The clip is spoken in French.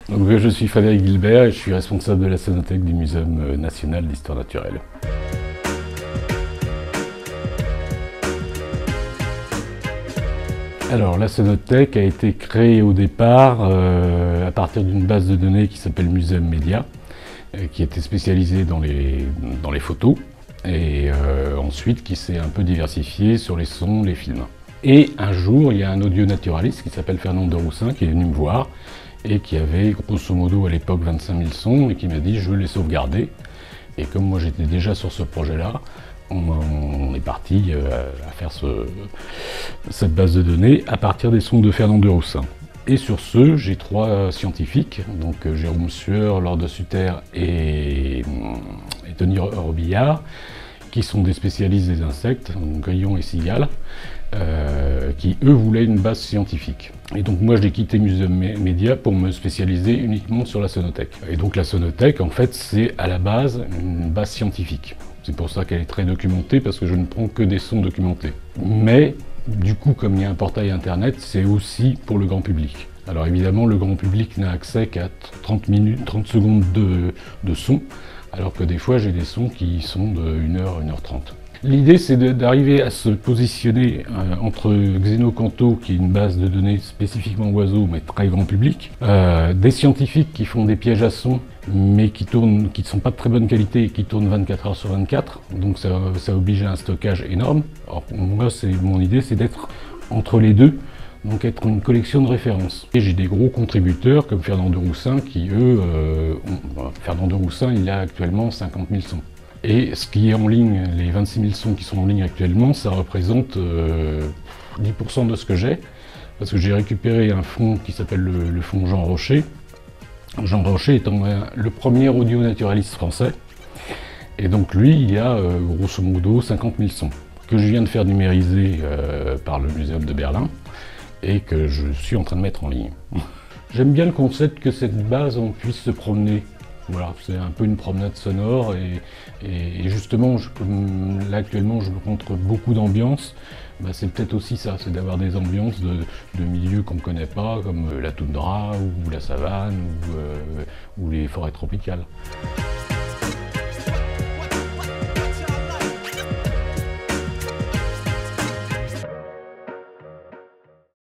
Donc, je suis Frédéric Guilbert et je suis responsable de la Sonothèque du Muséum national d'histoire naturelle. Alors, la Sonothèque a été créée au départ à partir d'une base de données qui s'appelle Muséum Média, qui était spécialisée dans les photos, et ensuite qui s'est un peu diversifiée sur les sons, les films. Et un jour, il y a un audio-naturaliste qui s'appelle Fernand de Roussin qui est venu me voir et qui avait grosso modo à l'époque 25 000 sons et qui m'a dit je veux les sauvegarder. Et comme moi j'étais déjà sur ce projet-là, on est parti à faire cette base de données à partir des sons de Fernand de Roussin. Et sur ce, j'ai 3 scientifiques, donc Jérôme Sueur, Laure de Sutter et Tony Robillard, qui sont des spécialistes des insectes, donc grillons et cigales, qui eux voulaient une base scientifique. Et donc moi j'ai quitté Muséum Média pour me spécialiser uniquement sur la Sonothèque. Et donc la Sonothèque en fait c'est à la base une base scientifique. C'est pour ça qu'elle est très documentée, parce que je ne prends que des sons documentés. Mais du coup, comme il y a un portail internet, c'est aussi pour le grand public. Alors évidemment, le grand public n'a accès qu'à 30 secondes de son, alors que des fois j'ai des sons qui sont de 1 heure, 1 heure 30. L'idée c'est d'arriver à se positionner entre Xenocanto, qui est une base de données spécifiquement oiseaux, mais très grand public, des scientifiques qui font des pièges à son, mais qui ne sont pas de très bonne qualité et qui tournent 24 heures sur 24, donc ça oblige à un stockage énorme. Alors moi, mon idée c'est d'être entre les deux, donc être une collection de références. Et j'ai des gros contributeurs comme Fernand de Roussin qui Fernand de Roussin il a actuellement 50 000 sons. Et ce qui est en ligne, les 26 000 sons qui sont en ligne actuellement, ça représente 10% de ce que j'ai, parce que j'ai récupéré un fonds qui s'appelle le fonds Jean Rocher. Jean Rocher étant le premier audio-naturaliste français, et donc lui, il a grosso modo 50 000 sons, que je viens de faire numériser par le Muséum de Berlin, et que je suis en train de mettre en ligne. J'aime bien le concept que cette base, on puisse se promener. Voilà, c'est un peu une promenade sonore et justement, là actuellement je rencontre beaucoup d'ambiances. Bah, c'est peut-être aussi ça, c'est d'avoir des ambiances de milieux qu'on ne connaît pas, comme la toundra ou la savane ou les forêts tropicales.